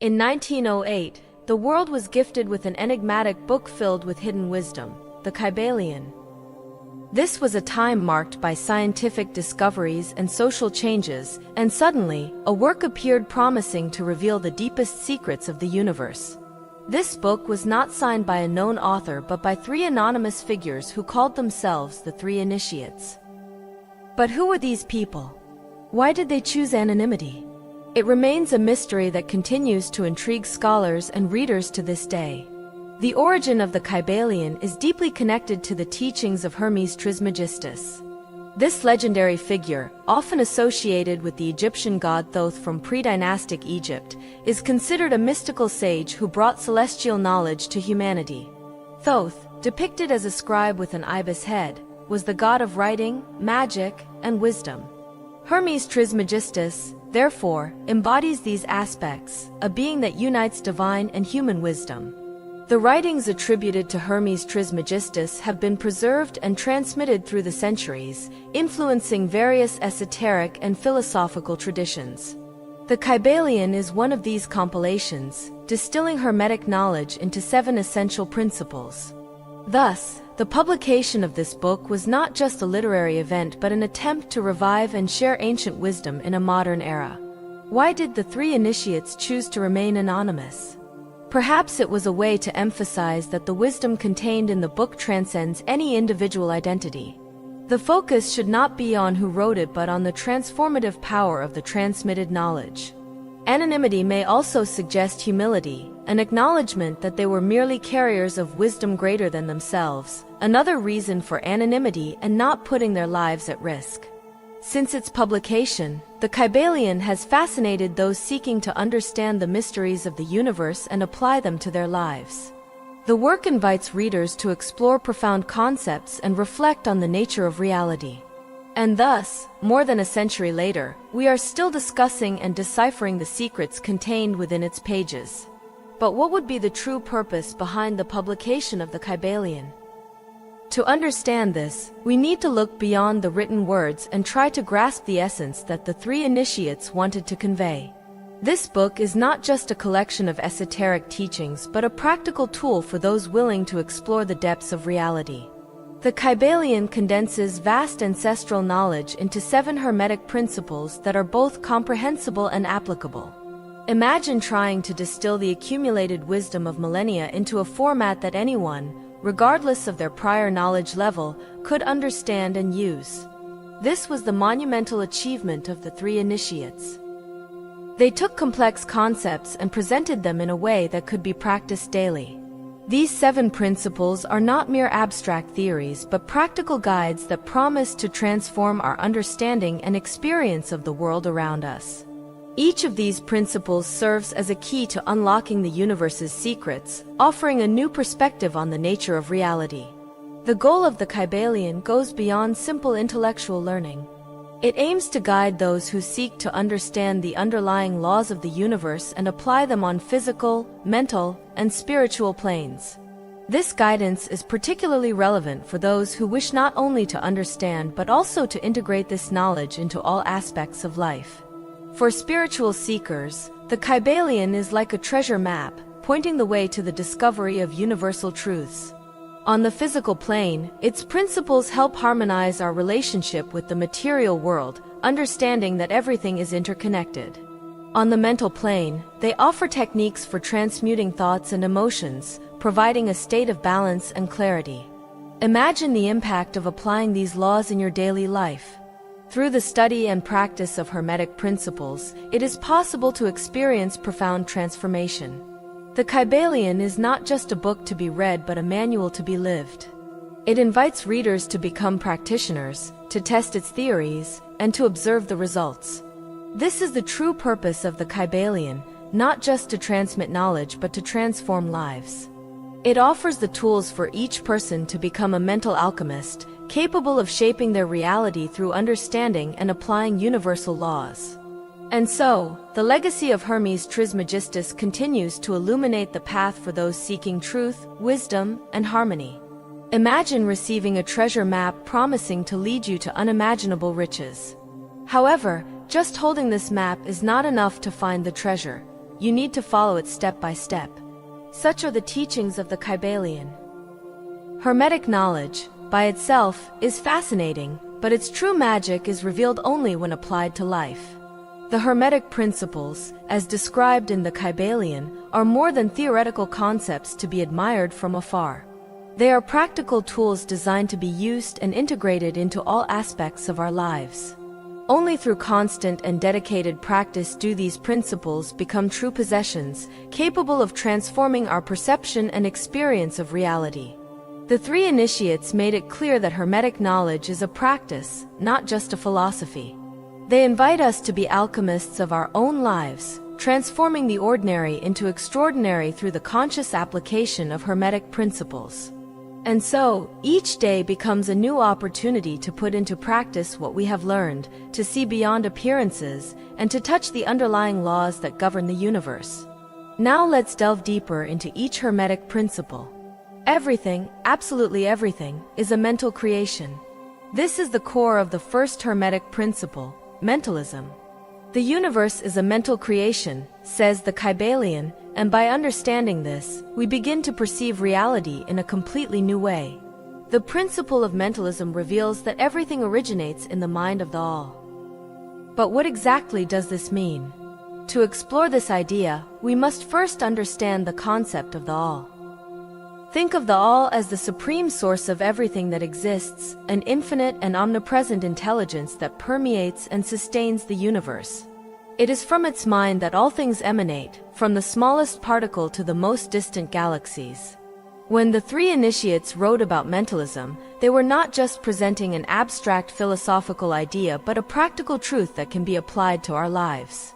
In 1908, the world was gifted with an enigmatic book filled with hidden wisdom, the KYBALION. This was a time marked by scientific discoveries and social changes, and suddenly, a work appeared promising to reveal the deepest secrets of the universe. This book was not signed by a known author but by three anonymous figures who called themselves the Three Initiates. But who were these people? Why did they choose anonymity? It remains a mystery that continues to intrigue scholars and readers to this day. The origin of the KYBALION is deeply connected to the teachings of Hermes Trismegistus. This legendary figure, often associated with the Egyptian god Thoth from pre-dynastic Egypt, is considered a mystical sage who brought celestial knowledge to humanity. Thoth, depicted as a scribe with an ibis head, was the god of writing, magic, and wisdom. Hermes Trismegistus, therefore, embodies these aspects, a being that unites divine and human wisdom. The writings attributed to Hermes Trismegistus have been preserved and transmitted through the centuries, influencing various esoteric and philosophical traditions. The KYBALION is one of these compilations, distilling Hermetic knowledge into 7 essential principles. Thus, the publication of this book was not just a literary event but an attempt to revive and share ancient wisdom in a modern era. Why did the Three Initiates choose to remain anonymous? Perhaps it was a way to emphasize that the wisdom contained in the book transcends any individual identity. The focus should not be on who wrote it but on the transformative power of the transmitted knowledge. Anonymity may also suggest humility, an acknowledgement that they were merely carriers of wisdom greater than themselves, another reason for anonymity and not putting their lives at risk. Since its publication, the KYBALION has fascinated those seeking to understand the mysteries of the universe and apply them to their lives. The work invites readers to explore profound concepts and reflect on the nature of reality. And thus, more than a century later, we are still discussing and deciphering the secrets contained within its pages. But what would be the true purpose behind the publication of the KYBALION? To understand this, we need to look beyond the written words and try to grasp the essence that the Three Initiates wanted to convey. This book is not just a collection of esoteric teachings but a practical tool for those willing to explore the depths of reality. The KYBALION condenses vast ancestral knowledge into 7 Hermetic principles that are both comprehensible and applicable. Imagine trying to distill the accumulated wisdom of millennia into a format that anyone, regardless of their prior knowledge level, could understand and use. This was the monumental achievement of the Three Initiates. They took complex concepts and presented them in a way that could be practiced daily. These 7 principles are not mere abstract theories but practical guides that promise to transform our understanding and experience of the world around us. Each of these principles serves as a key to unlocking the universe's secrets, offering a new perspective on the nature of reality. The goal of the KYBALION goes beyond simple intellectual learning. It aims to guide those who seek to understand the underlying laws of the universe and apply them on physical, mental, and spiritual planes. This guidance is particularly relevant for those who wish not only to understand but also to integrate this knowledge into all aspects of life. For spiritual seekers, the KYBALION is like a treasure map, pointing the way to the discovery of universal truths. On the physical plane, its principles help harmonize our relationship with the material world, understanding that everything is interconnected. On the mental plane, they offer techniques for transmuting thoughts and emotions, providing a state of balance and clarity. Imagine the impact of applying these laws in your daily life. Through the study and practice of Hermetic principles, it is possible to experience profound transformation. The KYBALION is not just a book to be read but a manual to be lived. It invites readers to become practitioners, to test its theories, and to observe the results. This is the true purpose of the KYBALION, not just to transmit knowledge but to transform lives. It offers the tools for each person to become a mental alchemist, capable of shaping their reality through understanding and applying universal laws. And so, the legacy of Hermes Trismegistus continues to illuminate the path for those seeking truth, wisdom, and harmony. Imagine receiving a treasure map promising to lead you to unimaginable riches. However, just holding this map is not enough to find the treasure. you need to follow it step by step. Such are the teachings of the KYBALION. Hermetic knowledge, by itself, is fascinating, but its true magic is revealed only when applied to life. The Hermetic principles, as described in the KYBALION, are more than theoretical concepts to be admired from afar. They are practical tools designed to be used and integrated into all aspects of our lives. Only through constant and dedicated practice do these principles become true possessions, capable of transforming our perception and experience of reality. The three initiates made it clear that Hermetic knowledge is a practice, not just a philosophy. They invite us to be alchemists of our own lives, transforming the ordinary into extraordinary through the conscious application of Hermetic principles. And so, each day becomes a new opportunity to put into practice what we have learned, to see beyond appearances, and to touch the underlying laws that govern the universe. Now let's delve deeper into each Hermetic principle. Everything, absolutely everything, is a mental creation. This is the core of the first Hermetic principle, mentalism. The universe is a mental creation, says the KYBALION, and by understanding this, we begin to perceive reality in a completely new way. The principle of mentalism reveals that everything originates in the mind of the All. But what exactly does this mean? To explore this idea, we must first understand the concept of the All. Think of the All as the supreme source of everything that exists, an infinite and omnipresent intelligence that permeates and sustains the universe. It is from its mind that all things emanate, from the smallest particle to the most distant galaxies. When the three initiates wrote about mentalism, they were not just presenting an abstract philosophical idea but a practical truth that can be applied to our lives.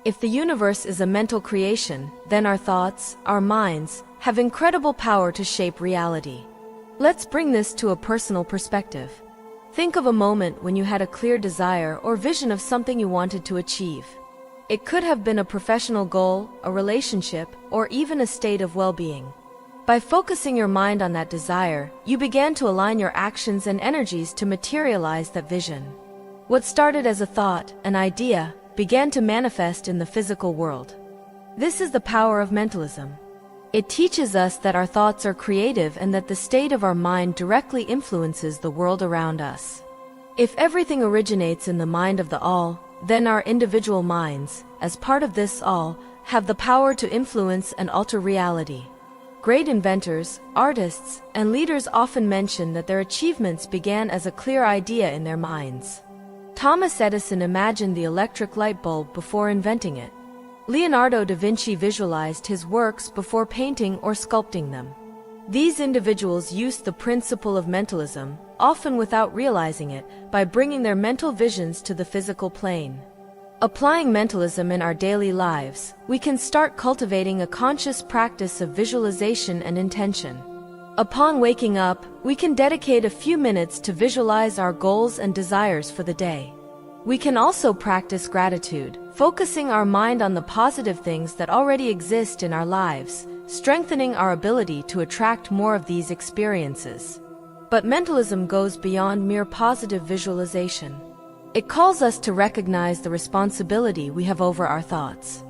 If the universe is a mental creation, then our thoughts, our minds, have incredible power to shape reality. Let's bring this to a personal perspective. Think of a moment when you had a clear desire or vision of something you wanted to achieve. It could have been a professional goal, a relationship, or even a state of well-being. By focusing your mind on that desire, you began to align your actions and energies to materialize that vision. What started as a thought, an idea, began to manifest in the physical world. This is the power of mentalism. It teaches us that our thoughts are creative and that the state of our mind directly influences the world around us. If everything originates in the mind of the All, then our individual minds, as part of this All, have the power to influence and alter reality. Great inventors, artists, and leaders often mention that their achievements began as a clear idea in their minds. Thomas Edison imagined the electric light bulb before inventing it. Leonardo da Vinci visualized his works before painting or sculpting them. These individuals used the principle of mentalism, often without realizing it, by bringing their mental visions to the physical plane. Applying mentalism in our daily lives, we can start cultivating a conscious practice of visualization and intention. Upon waking up, we can dedicate a few minutes to visualize our goals and desires for the day. We can also practice gratitude, focusing our mind on the positive things that already exist in our lives, strengthening our ability to attract more of these experiences. But mentalism goes beyond mere positive visualization. It calls us to recognize the responsibility we have over our thoughts.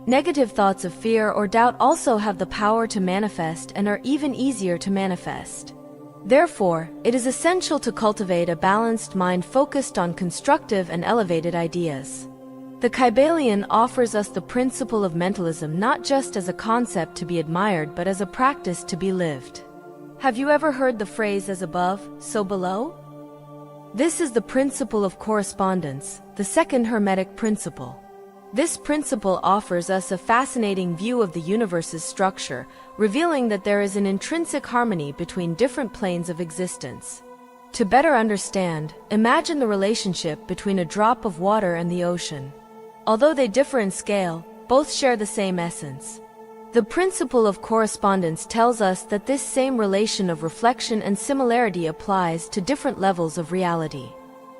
Negative thoughts of fear or doubt also have the power to manifest and are even easier to manifest. Therefore, it is essential to cultivate a balanced mind focused on constructive and elevated ideas. The KYBALION offers us the principle of mentalism not just as a concept to be admired but as a practice to be lived. Have you ever heard the phrase "as above, so below"? This is the principle of correspondence, the second Hermetic principle. This principle offers us a fascinating view of the universe's structure, revealing that there is an intrinsic harmony between different planes of existence. To better understand, imagine the relationship between a drop of water and the ocean. Although they differ in scale, both share the same essence. The principle of correspondence tells us that this same relation of reflection and similarity applies to different levels of reality.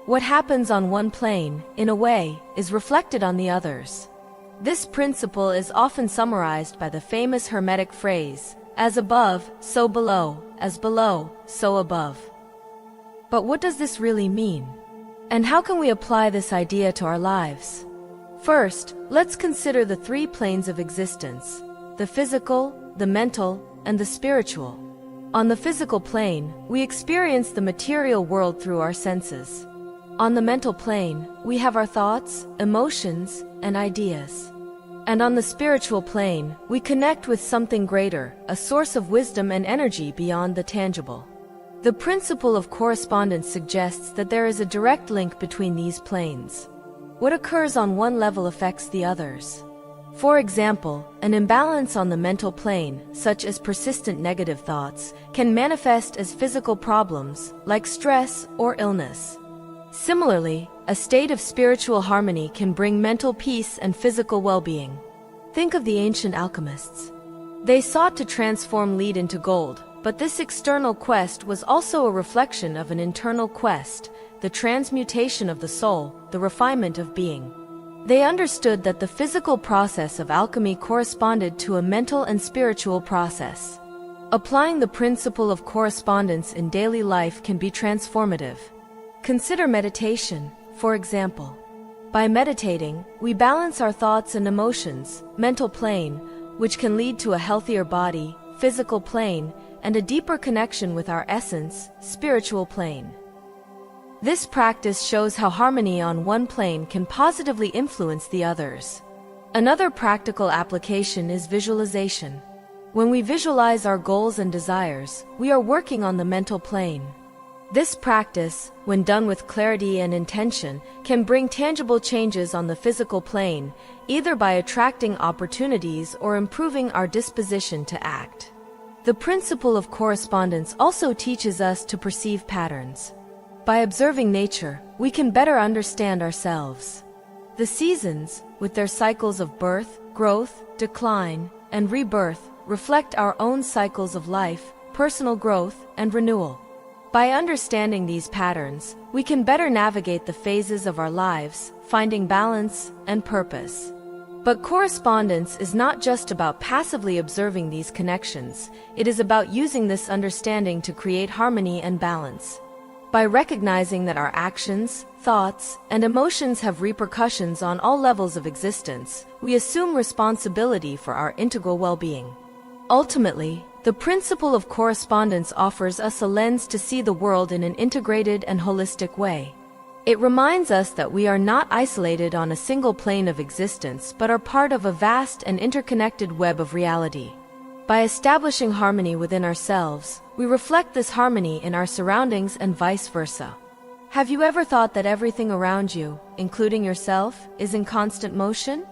What happens on one plane, in a way, is reflected on the others. This principle is often summarized by the famous Hermetic phrase, "as above, so below, as below, so above." But what does this really mean? And how can we apply this idea to our lives? First, let's consider the three planes of existence: the physical, the mental, and the spiritual. On the physical plane, we experience the material world through our senses. On the mental plane, we have our thoughts, emotions, and ideas. And on the spiritual plane, we connect with something greater, a source of wisdom and energy beyond the tangible. The principle of correspondence suggests that there is a direct link between these planes. What occurs on one level affects the others. For example, an imbalance on the mental plane, such as persistent negative thoughts, can manifest as physical problems, like stress or illness. Similarly, a state of spiritual harmony can bring mental peace and physical well-being. Think of the ancient alchemists. They sought to transform lead into gold, but this external quest was also a reflection of an internal quest, the transmutation of the soul, the refinement of being. They understood that the physical process of alchemy corresponded to a mental and spiritual process. Applying the principle of correspondence in daily life can be transformative. Consider meditation, for example. By meditating, we balance our thoughts and emotions, mental plane, which can lead to a healthier body, physical plane, and a deeper connection with our essence, spiritual plane. This practice shows how harmony on one plane can positively influence the others. Another practical application is visualization. When we visualize our goals and desires, we are working on the mental plane. This practice, when done with clarity and intention, can bring tangible changes on the physical plane, either by attracting opportunities or improving our disposition to act. The principle of correspondence also teaches us to perceive patterns. By observing nature, we can better understand ourselves. The seasons, with their cycles of birth, growth, decline, and rebirth, reflect our own cycles of life, personal growth, and renewal. By understanding these patterns, we can better navigate the phases of our lives, finding balance and purpose. But correspondence is not just about passively observing these connections, it is about using this understanding to create harmony and balance. By recognizing that our actions, thoughts, and emotions have repercussions on all levels of existence, we assume responsibility for our integral well-being. Ultimately, the principle of correspondence offers us a lens to see the world in an integrated and holistic way. It reminds us that we are not isolated on a single plane of existence but are part of a vast and interconnected web of reality. By establishing harmony within ourselves, we reflect this harmony in our surroundings and vice versa. Have you ever thought that everything around you, including yourself, is in constant motion?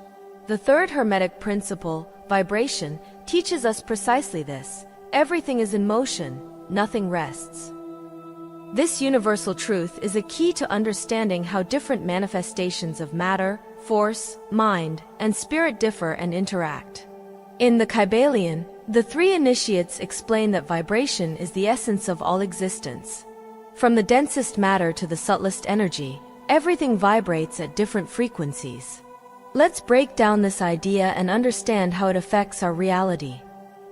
The third Hermetic principle, vibration, teaches us precisely this. Everything is in motion, nothing rests. This universal truth is a key to understanding how different manifestations of matter, force, mind, and spirit differ and interact. In the KYBALION, the three initiates explain that vibration is the essence of all existence. From the densest matter to the subtlest energy, everything vibrates at different frequencies. Let's break down this idea and understand how it affects our reality.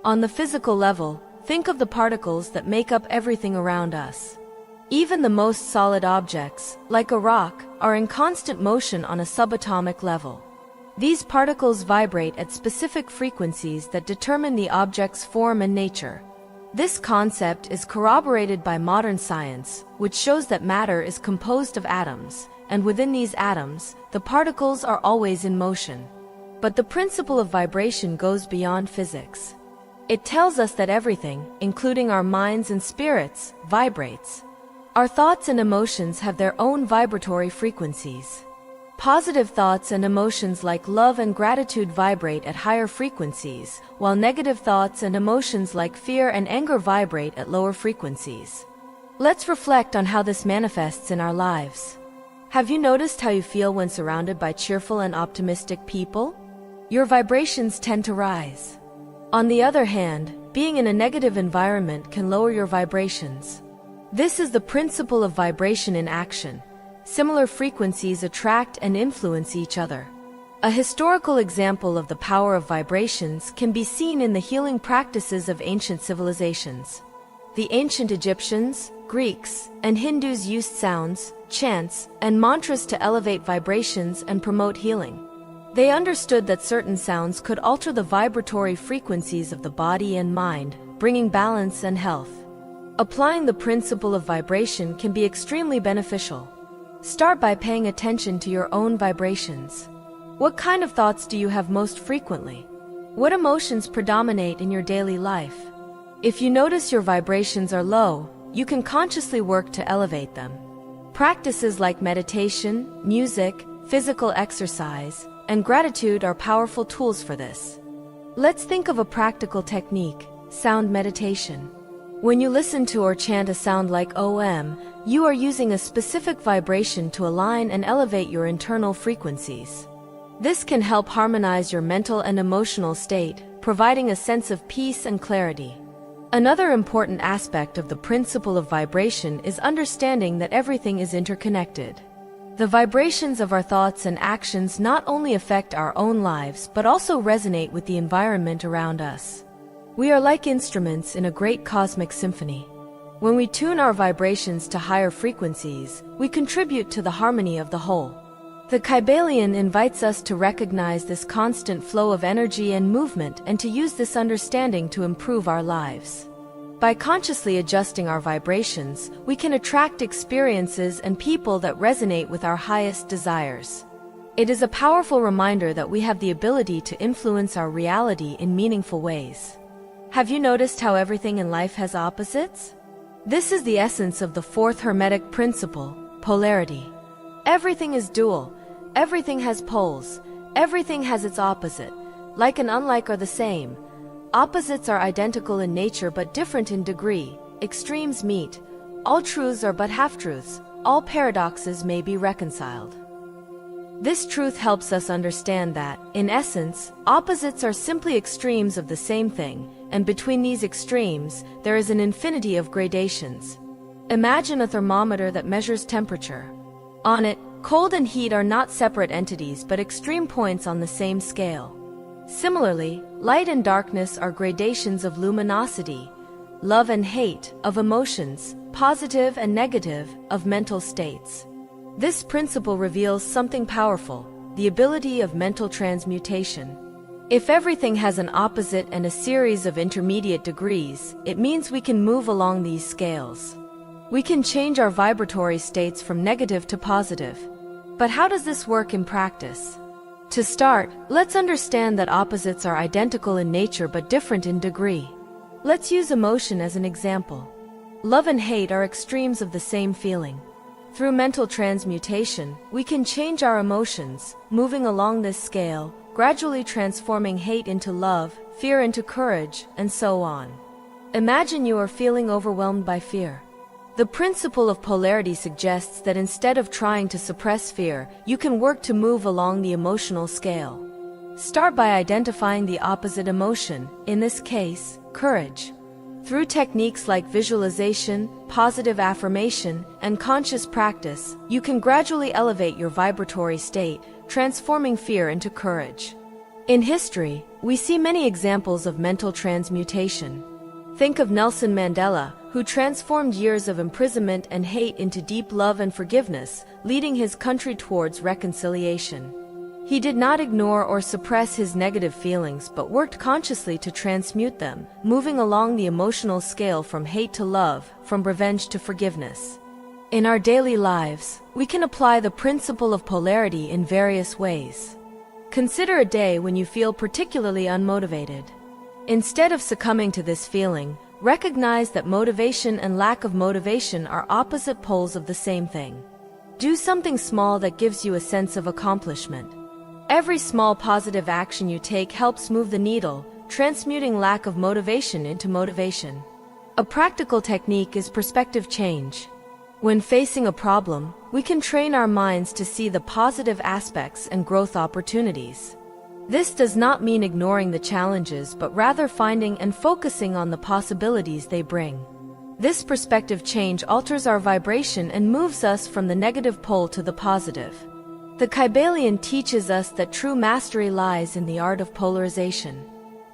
On the physical level, think of the particles that make up everything around us. Even the most solid objects, like a rock, are in constant motion on a subatomic level. These particles vibrate at specific frequencies that determine the object's form and nature. This concept is corroborated by modern science, which shows that matter is composed of atoms, and within these atoms, the particles are always in motion. But the principle of vibration goes beyond physics. It tells us that everything, including our minds and spirits, vibrates. Our thoughts and emotions have their own vibratory frequencies. Positive thoughts and emotions like love and gratitude vibrate at higher frequencies, while negative thoughts and emotions like fear and anger vibrate at lower frequencies. Let's reflect on how this manifests in our lives. Have you noticed how you feel when surrounded by cheerful and optimistic people? Your vibrations tend to rise. On the other hand, being in a negative environment can lower your vibrations. This is the principle of vibration in action. Similar frequencies attract and influence each other. A historical example of the power of vibrations can be seen in the healing practices of ancient civilizations. The ancient Egyptians, Greeks, and Hindus used sounds, chants, and mantras to elevate vibrations and promote healing. They understood that certain sounds could alter the vibratory frequencies of the body and mind, bringing balance and health. Applying the principle of vibration can be extremely beneficial. Start by paying attention to your own vibrations. What kind of thoughts do you have most frequently? What emotions predominate in your daily life? If you notice your vibrations are low, you can consciously work to elevate them. Practices like meditation, music, physical exercise, and gratitude are powerful tools for this. Let's think of a practical technique, sound meditation. When you listen to or chant a sound like Om, you are using a specific vibration to align and elevate your internal frequencies. This can help harmonize your mental and emotional state, providing a sense of peace and clarity. Another important aspect of the principle of vibration is understanding that everything is interconnected. The vibrations of our thoughts and actions not only affect our own lives but also resonate with the environment around us. We are like instruments in a great cosmic symphony. When we tune our vibrations to higher frequencies, we contribute to the harmony of the whole. The KYBALION invites us to recognize this constant flow of energy and movement and to use this understanding to improve our lives. By consciously adjusting our vibrations, we can attract experiences and people that resonate with our highest desires. It is a powerful reminder that we have the ability to influence our reality in meaningful ways. Have you noticed how everything in life has opposites? This is the essence of the fourth Hermetic principle, polarity. Everything is dual. Everything has poles. Everything has its opposite. Like and unlike are the same. Opposites are identical in nature but different in degree. Extremes meet. All truths are but half-truths. All paradoxes may be reconciled. This truth helps us understand that, in essence, opposites are simply extremes of the same thing, and between these extremes, there is an infinity of gradations. Imagine a thermometer that measures temperature. On it, cold and heat are not separate entities but extreme points on the same scale. Similarly, light and darkness are gradations of luminosity, love and hate, of emotions, positive and negative, of mental states. This principle reveals something powerful, the ability of mental transmutation. If everything has an opposite and a series of intermediate degrees, it means we can move along these scales. We can change our vibratory states from negative to positive. But how does this work in practice? To start, let's understand that opposites are identical in nature but different in degree. Let's use emotion as an example. Love and hate are extremes of the same feeling. Through mental transmutation, we can change our emotions, moving along this scale, gradually transforming hate into love, fear into courage, and so on. Imagine you are feeling overwhelmed by fear. The principle of polarity suggests that instead of trying to suppress fear, you can work to move along the emotional scale. Start by identifying the opposite emotion, in this case, courage. Through techniques like visualization, positive affirmation, and conscious practice, you can gradually elevate your vibratory state, transforming fear into courage. In history, we see many examples of mental transmutation. Think of Nelson Mandela, who transformed years of imprisonment and hate into deep love and forgiveness, leading his country towards reconciliation. He did not ignore or suppress his negative feelings but worked consciously to transmute them, moving along the emotional scale from hate to love, from revenge to forgiveness. In our daily lives, we can apply the principle of polarity in various ways. Consider a day when you feel particularly unmotivated. Instead of succumbing to this feeling, recognize that motivation and lack of motivation are opposite poles of the same thing. Do something small that gives you a sense of accomplishment. Every small positive action you take helps move the needle, transmuting lack of motivation into motivation. A practical technique is perspective change. When facing a problem, we can train our minds to see the positive aspects and growth opportunities. This does not mean ignoring the challenges but rather finding and focusing on the possibilities they bring. This perspective change alters our vibration and moves us from the negative pole to the positive. The KYBALION teaches us that true mastery lies in the art of polarization.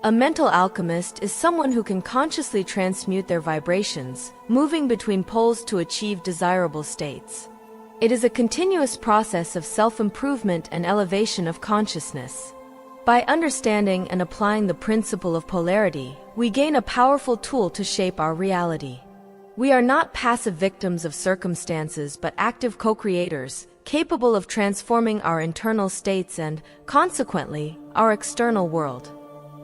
A mental alchemist is someone who can consciously transmute their vibrations, moving between poles to achieve desirable states. It is a continuous process of self-improvement and elevation of consciousness. By understanding and applying the principle of polarity, we gain a powerful tool to shape our reality. We are not passive victims of circumstances but active co-creators, capable of transforming our internal states and, consequently, our external world.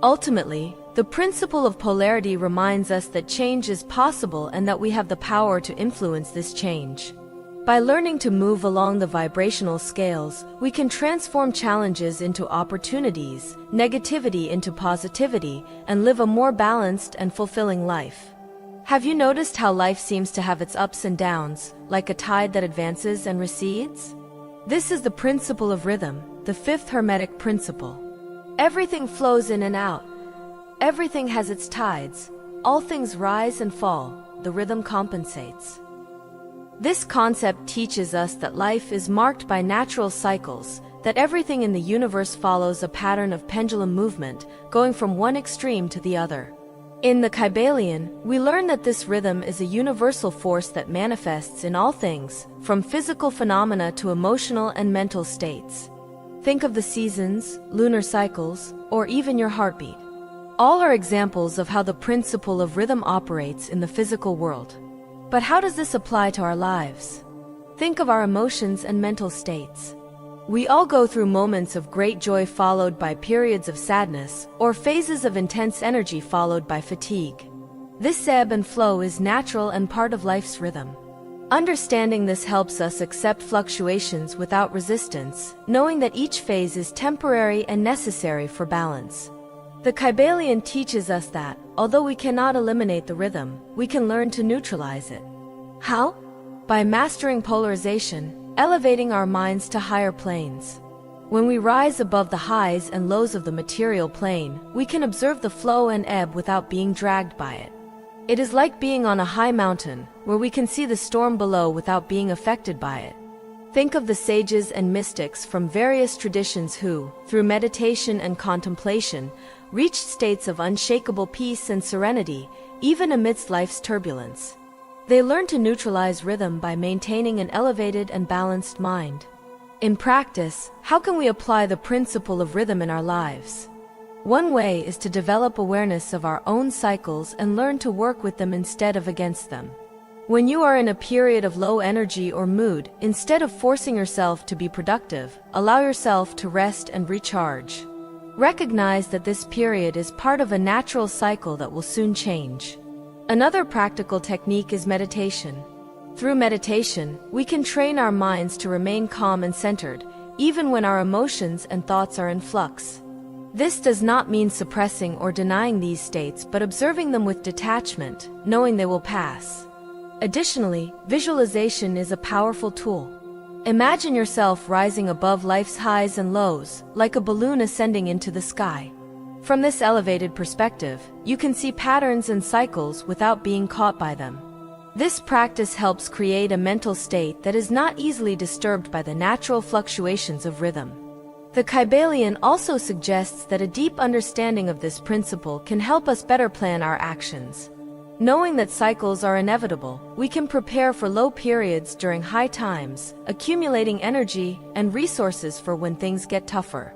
Ultimately, the principle of polarity reminds us that change is possible and that we have the power to influence this change. By learning to move along the vibrational scales, we can transform challenges into opportunities, negativity into positivity, and live a more balanced and fulfilling life. Have you noticed how life seems to have its ups and downs, like a tide that advances and recedes? This is the principle of rhythm, the fifth Hermetic principle. Everything flows in and out. Everything has its tides. All things rise and fall. The rhythm compensates. This concept teaches us that life is marked by natural cycles, that everything in the universe follows a pattern of pendulum movement, going from one extreme to the other. In the KYBALION, we learn that this rhythm is a universal force that manifests in all things, from physical phenomena to emotional and mental states. Think of the seasons, lunar cycles, or even your heartbeat. All are examples of how the principle of rhythm operates in the physical world. But how does this apply to our lives? Think of our emotions and mental states. We all go through moments of great joy followed by periods of sadness, or phases of intense energy followed by fatigue. This ebb and flow is natural and part of life's rhythm. Understanding this helps us accept fluctuations without resistance, knowing that each phase is temporary and necessary for balance. The KYBALION teaches us that, although we cannot eliminate the rhythm, we can learn to neutralize it. How? By mastering polarization, elevating our minds to higher planes. When we rise above the highs and lows of the material plane, we can observe the flow and ebb without being dragged by it. It is like being on a high mountain, where we can see the storm below without being affected by it. Think of the sages and mystics from various traditions who, through meditation and contemplation, reached states of unshakable peace and serenity, even amidst life's turbulence. They learned to neutralize rhythm by maintaining an elevated and balanced mind. In practice, how can we apply the principle of rhythm in our lives? One way is to develop awareness of our own cycles and learn to work with them instead of against them. When you are in a period of low energy or mood, instead of forcing yourself to be productive, allow yourself to rest and recharge. Recognize that this period is part of a natural cycle that will soon change. Another practical technique is meditation. Through meditation, we can train our minds to remain calm and centered, even when our emotions and thoughts are in flux. This does not mean suppressing or denying these states but observing them with detachment, knowing they will pass. Additionally, visualization is a powerful tool. Imagine yourself rising above life's highs and lows, like a balloon ascending into the sky. From this elevated perspective, you can see patterns and cycles without being caught by them. This practice helps create a mental state that is not easily disturbed by the natural fluctuations of rhythm. The KYBALION also suggests that a deep understanding of this principle can help us better plan our actions. Knowing that cycles are inevitable, we can prepare for low periods during high times, accumulating energy and resources for when things get tougher.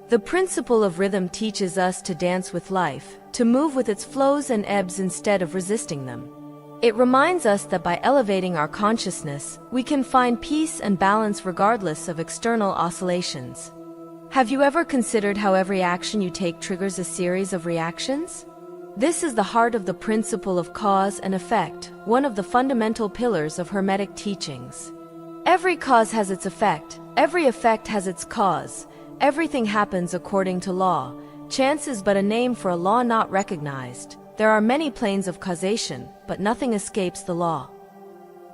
The principle of rhythm teaches us to dance with life, to move with its flows and ebbs instead of resisting them. It reminds us that by elevating our consciousness, we can find peace and balance regardless of external oscillations. Have you ever considered how every action you take triggers a series of reactions? This is the heart of the principle of cause and effect, one of the fundamental pillars of Hermetic teachings. Every cause has its effect, every effect has its cause. Everything happens according to law. Chance is but a name for a law not recognized. There are many planes of causation, but nothing escapes the law.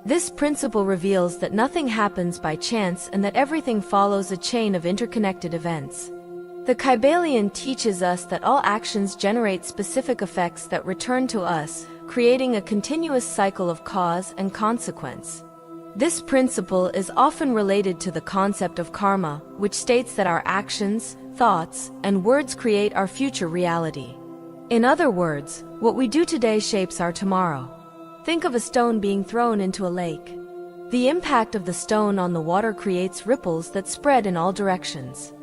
This principle reveals that nothing happens by chance and that everything follows a chain of interconnected events. The KYBALION teaches us that all actions generate specific effects that return to us, creating a continuous cycle of cause and consequence. This principle is often related to the concept of karma, which states that our actions, thoughts, and words create our future reality. In other words, what we do today shapes our tomorrow. Think of a stone being thrown into a lake. The impact of the stone on the water creates ripples that spread in all directions.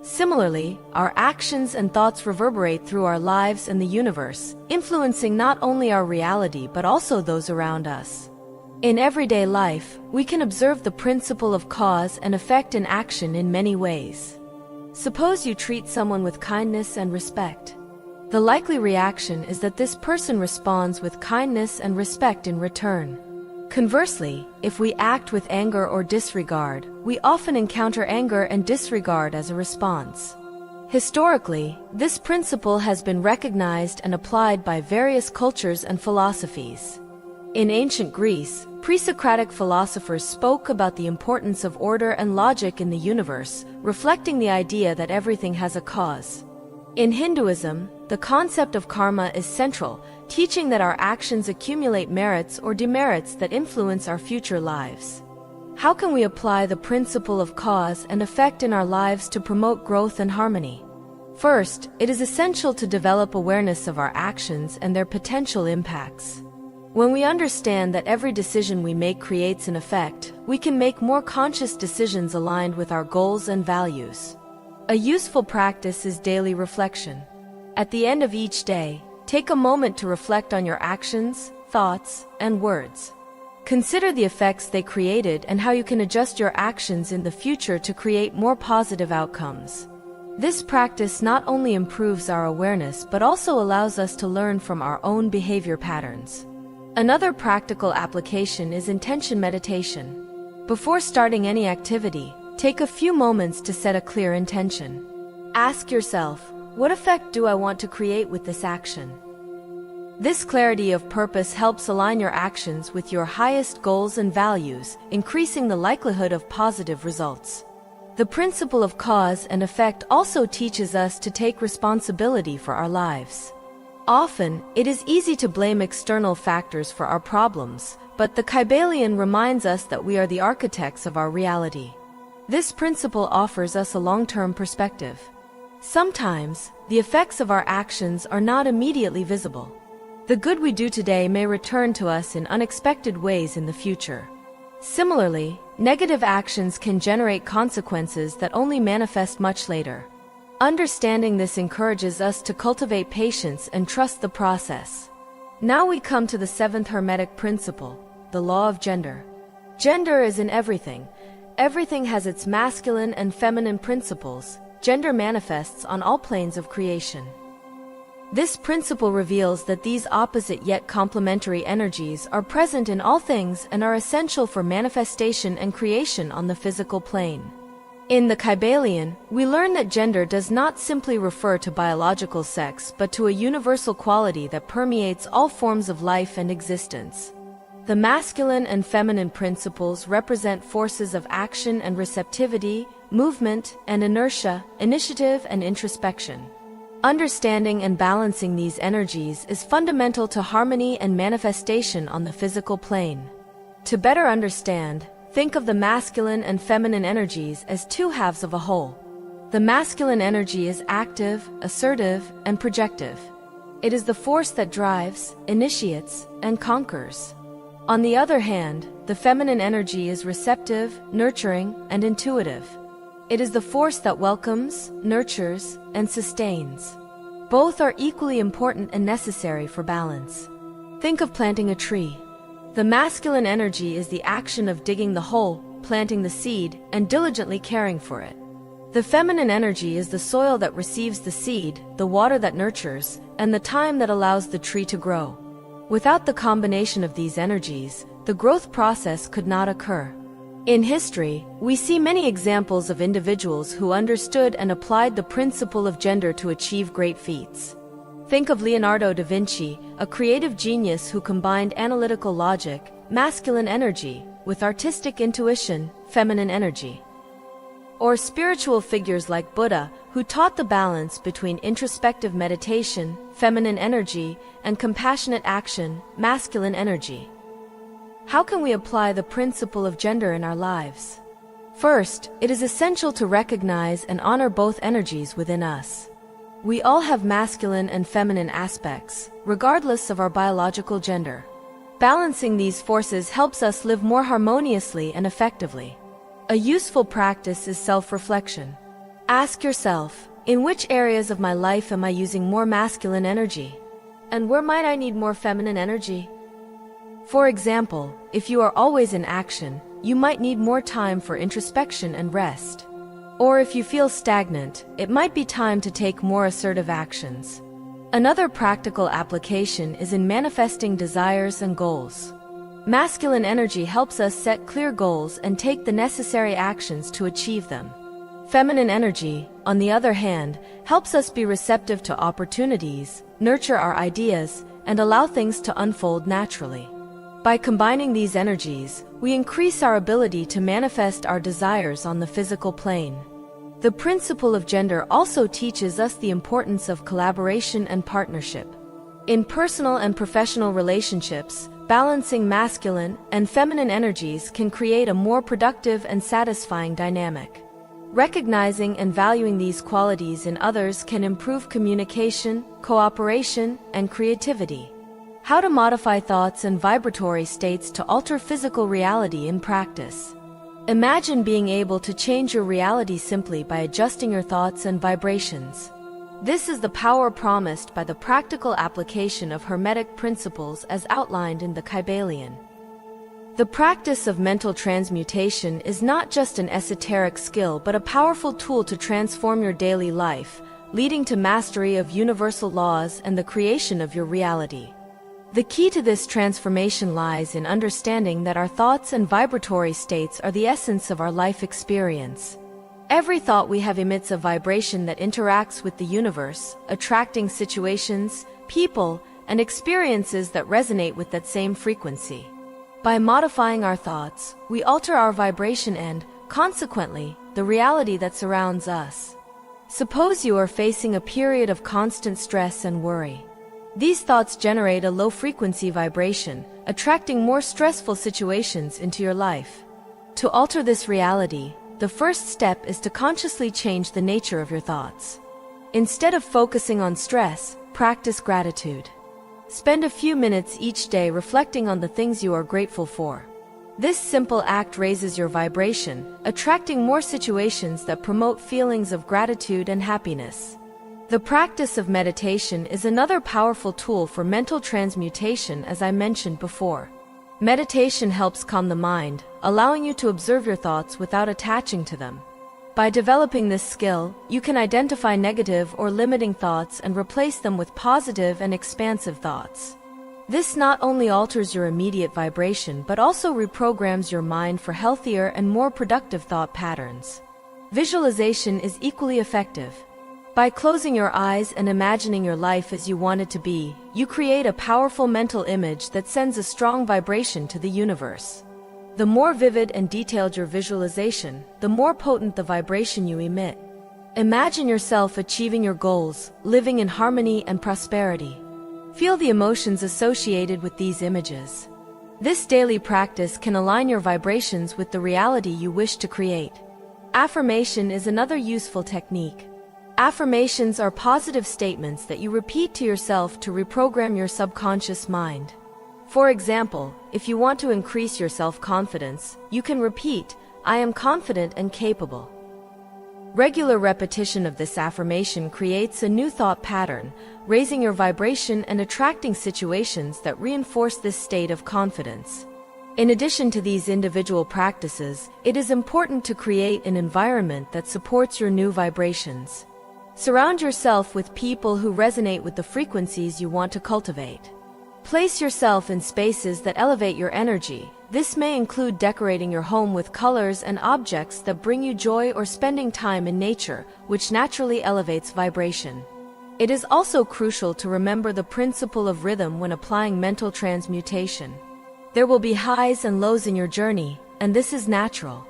Similarly, our actions and thoughts reverberate through our lives and the universe, influencing not only our reality but also those around us. In everyday life, we can observe the principle of cause and effect in action in many ways. Suppose you treat someone with kindness and respect. The likely reaction is that this person responds with kindness and respect in return. Conversely, if we act with anger or disregard, we often encounter anger and disregard as a response. Historically, this principle has been recognized and applied by various cultures and philosophies. In ancient Greece, pre-Socratic philosophers spoke about the importance of order and logic in the universe, reflecting the idea that everything has a cause. In Hinduism, the concept of karma is central, teaching that our actions accumulate merits or demerits that influence our future lives. How can we apply the principle of cause and effect in our lives to promote growth and harmony? First, it is essential to develop awareness of our actions and their potential impacts. When we understand that every decision we make creates an effect, we can make more conscious decisions aligned with our goals and values. A useful practice is daily reflection. At the end of each day, take a moment to reflect on your actions, thoughts, and words. Consider the effects they created and how you can adjust your actions in the future to create more positive outcomes. This practice not only improves our awareness but also allows us to learn from our own behavior patterns. Another practical application is intention meditation. Before starting any activity, take a few moments to set a clear intention. Ask yourself, what effect do I want to create with this action? This clarity of purpose helps align your actions with your highest goals and values, increasing the likelihood of positive results. The principle of cause and effect also teaches us to take responsibility for our lives. Often, it is easy to blame external factors for our problems, but the KYBALION reminds us that we are the architects of our reality. This principle offers us a long-term perspective. Sometimes, the effects of our actions are not immediately visible. The good we do today may return to us in unexpected ways in the future. Similarly, negative actions can generate consequences that only manifest much later. Understanding this encourages us to cultivate patience and trust the process. Now we come to the seventh Hermetic principle, the law of gender. Gender is in everything. Everything has its masculine and feminine principles. Gender manifests on all planes of creation. This principle reveals that these opposite yet complementary energies are present in all things and are essential for manifestation and creation on the physical plane. In the KYBALION, we learn that gender does not simply refer to biological sex but to a universal quality that permeates all forms of life and existence. The masculine and feminine principles represent forces of action and receptivity, movement and inertia, initiative and introspection. Understanding and balancing these energies is fundamental to harmony and manifestation on the physical plane. To better understand, think of the masculine and feminine energies as two halves of a whole. The masculine energy is active, assertive, and projective. It is the force that drives, initiates, and conquers. On the other hand, the feminine energy is receptive, nurturing, and intuitive. It is the force that welcomes, nurtures, and sustains. Both are equally important and necessary for balance. Think of planting a tree. The masculine energy is the action of digging the hole, planting the seed, and diligently caring for it. The feminine energy is the soil that receives the seed, the water that nurtures, and the time that allows the tree to grow. Without the combination of these energies, the growth process could not occur. In history, we see many examples of individuals who understood and applied the principle of gender to achieve great feats. Think of Leonardo da Vinci, a creative genius who combined analytical logic, masculine energy, with artistic intuition, feminine energy. Or spiritual figures like Buddha, who taught the balance between introspective meditation, feminine energy, and compassionate action, masculine energy. How can we apply the principle of gender in our lives? First, it is essential to recognize and honor both energies within us. We all have masculine and feminine aspects, regardless of our biological gender. Balancing these forces helps us live more harmoniously and effectively. A useful practice is self-reflection. Ask yourself, in which areas of my life am I using more masculine energy? And where might I need more feminine energy? For example, if you are always in action, you might need more time for introspection and rest. Or if you feel stagnant, it might be time to take more assertive actions. Another practical application is in manifesting desires and goals. Masculine energy helps us set clear goals and take the necessary actions to achieve them. Feminine energy, on the other hand, helps us be receptive to opportunities, nurture our ideas, and allow things to unfold naturally. By combining these energies, we increase our ability to manifest our desires on the physical plane. The principle of gender also teaches us the importance of collaboration and partnership. In personal and professional relationships, balancing masculine and feminine energies can create a more productive and satisfying dynamic. Recognizing and valuing these qualities in others can improve communication, cooperation, and creativity. How to modify thoughts and vibratory states to alter physical reality in practice. Imagine being able to change your reality simply by adjusting your thoughts and vibrations. This is the power promised by the practical application of Hermetic principles as outlined in the KYBALION. The practice of mental transmutation is not just an esoteric skill but a powerful tool to transform your daily life, leading to mastery of universal laws and the creation of your reality. The key to this transformation lies in understanding that our thoughts and vibratory states are the essence of our life experience. Every thought we have emits a vibration that interacts with the universe, attracting situations, people, and experiences that resonate with that same frequency. By modifying our thoughts, we alter our vibration and, consequently, the reality that surrounds us. Suppose you are facing a period of constant stress and worry. These thoughts generate a low-frequency vibration, attracting more stressful situations into your life. To alter this reality, the first step is to consciously change the nature of your thoughts. Instead of focusing on stress, practice gratitude. Spend a few minutes each day reflecting on the things you are grateful for. This simple act raises your vibration, attracting more situations that promote feelings of gratitude and happiness. The practice of meditation is another powerful tool for mental transmutation, as I mentioned before. Meditation helps calm the mind, allowing you to observe your thoughts without attaching to them. By developing this skill, you can identify negative or limiting thoughts and replace them with positive and expansive thoughts. This not only alters your immediate vibration but also reprograms your mind for healthier and more productive thought patterns. Visualization is equally effective. By closing your eyes and imagining your life as you want it to be, you create a powerful mental image that sends a strong vibration to the universe. The more vivid and detailed your visualization, the more potent the vibration you emit. Imagine yourself achieving your goals, living in harmony and prosperity. Feel the emotions associated with these images. This daily practice can align your vibrations with the reality you wish to create. Affirmation is another useful technique. Affirmations are positive statements that you repeat to yourself to reprogram your subconscious mind. For example, if you want to increase your self-confidence, you can repeat, "I am confident and capable." Regular repetition of this affirmation creates a new thought pattern, raising your vibration and attracting situations that reinforce this state of confidence. In addition to these individual practices, it is important to create an environment that supports your new vibrations. Surround yourself with people who resonate with the frequencies you want to cultivate. Place yourself in spaces that elevate your energy. This may include decorating your home with colors and objects that bring you joy or spending time in nature, which naturally elevates vibration. It is also crucial to remember the principle of rhythm when applying mental transmutation. There will be highs and lows in your journey, and this is natural.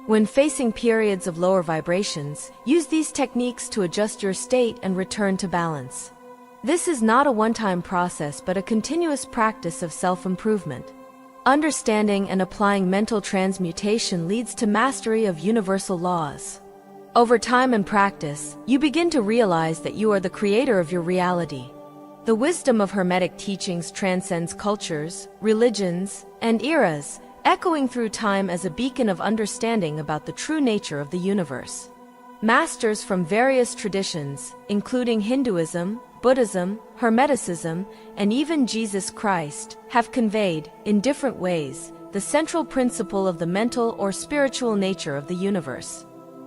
When facing periods of lower vibrations, use these techniques to adjust your state and return to balance. This is not a one-time process but a continuous practice of self-improvement. Understanding and applying mental transmutation leads to mastery of universal laws. Over time and practice, you begin to realize that you are the creator of your reality. The wisdom of Hermetic teachings transcends cultures, religions, and eras, echoing through time as a beacon of understanding about the true nature of the universe. Masters from various traditions, including Hinduism, Buddhism, Hermeticism, and even Jesus Christ, have conveyed, in different ways, the central principle of the mental or spiritual nature of the universe.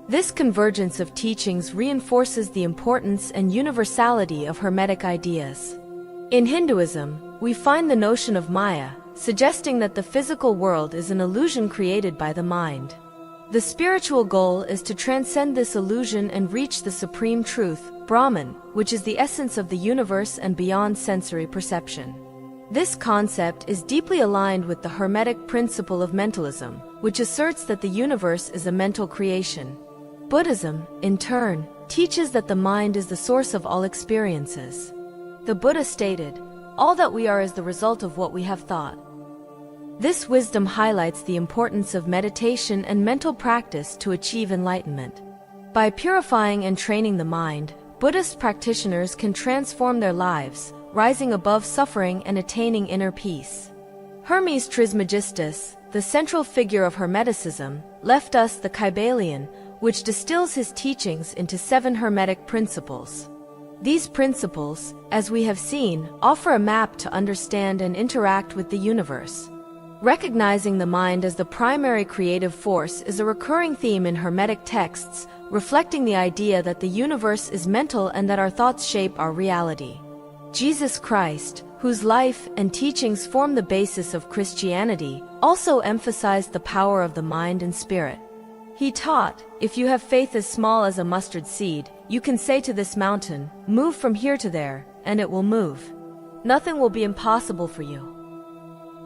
This convergence of teachings reinforces the importance and universality of Hermetic ideas. In Hinduism, we find the notion of Maya, suggesting that the physical world is an illusion created by the mind. The spiritual goal is to transcend this illusion and reach the supreme truth, Brahman, which is the essence of the universe and beyond sensory perception. This concept is deeply aligned with the Hermetic principle of mentalism, which asserts that the universe is a mental creation. Buddhism, in turn, teaches that the mind is the source of all experiences. The Buddha stated, "All that we are is the result of what we have thought." This wisdom highlights the importance of meditation and mental practice to achieve enlightenment. By purifying and training the mind, Buddhist practitioners can transform their lives, rising above suffering and attaining inner peace. Hermes Trismegistus, the central figure of Hermeticism, left us the KYBALION, which distills his teachings into 7 Hermetic principles. These principles, as we have seen, offer a map to understand and interact with the universe. Recognizing the mind as the primary creative force is a recurring theme in Hermetic texts, reflecting the idea that the universe is mental and that our thoughts shape our reality. Jesus Christ, whose life and teachings form the basis of Christianity, also emphasized the power of the mind and spirit. He taught, "If you have faith as small as a mustard seed, you can say to this mountain, 'Move from here to there,' and it will move. Nothing will be impossible for you."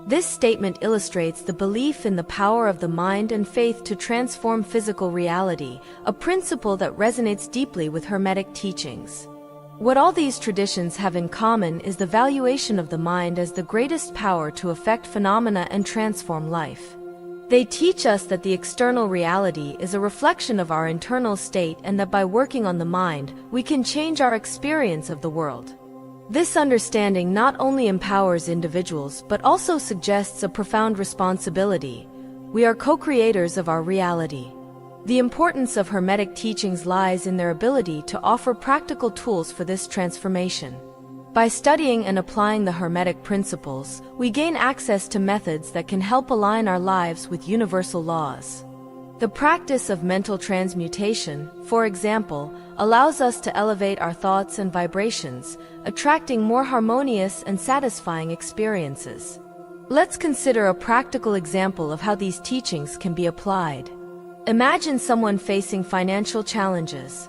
This statement illustrates the belief in the power of the mind and faith to transform physical reality, a principle that resonates deeply with Hermetic teachings. What all these traditions have in common is the valuation of the mind as the greatest power to affect phenomena and transform life. They teach us that the external reality is a reflection of our internal state and that by working on the mind, we can change our experience of the world. This understanding not only empowers individuals but also suggests a profound responsibility. We are co-creators of our reality. The importance of Hermetic teachings lies in their ability to offer practical tools for this transformation. By studying and applying the Hermetic principles, we gain access to methods that can help align our lives with universal laws. The practice of mental transmutation, for example, allows us to elevate our thoughts and vibrations, attracting more harmonious and satisfying experiences. Let's consider a practical example of how these teachings can be applied. Imagine someone facing financial challenges.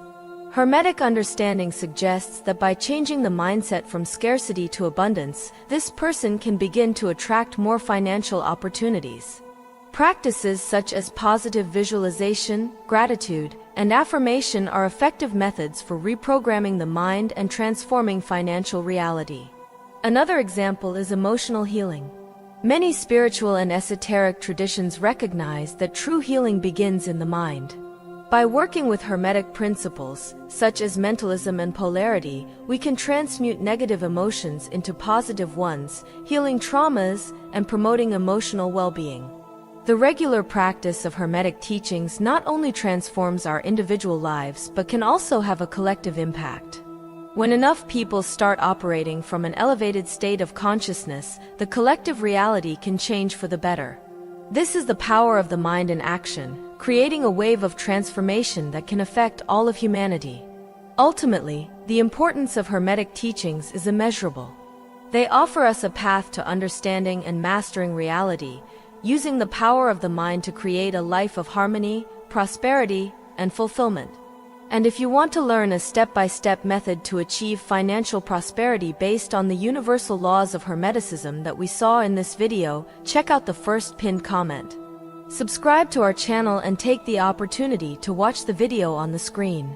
Hermetic understanding suggests that by changing the mindset from scarcity to abundance, this person can begin to attract more financial opportunities. Practices such as positive visualization, gratitude, and affirmation are effective methods for reprogramming the mind and transforming financial reality. Another example is emotional healing. Many spiritual and esoteric traditions recognize that true healing begins in the mind. By working with Hermetic principles, such as mentalism and polarity, we can transmute negative emotions into positive ones, healing traumas and promoting emotional well-being. The regular practice of Hermetic teachings not only transforms our individual lives but can also have a collective impact. When enough people start operating from an elevated state of consciousness, the collective reality can change for the better. This is the power of the mind in action, creating a wave of transformation that can affect all of humanity. Ultimately, the importance of Hermetic teachings is immeasurable. They offer us a path to understanding and mastering reality, using the power of the mind to create a life of harmony, prosperity, and fulfillment. And if you want to learn a step-by-step method to achieve financial prosperity based on the universal laws of Hermeticism that we saw in this video, check out the first pinned comment. Subscribe to our channel and take the opportunity to watch the video on the screen.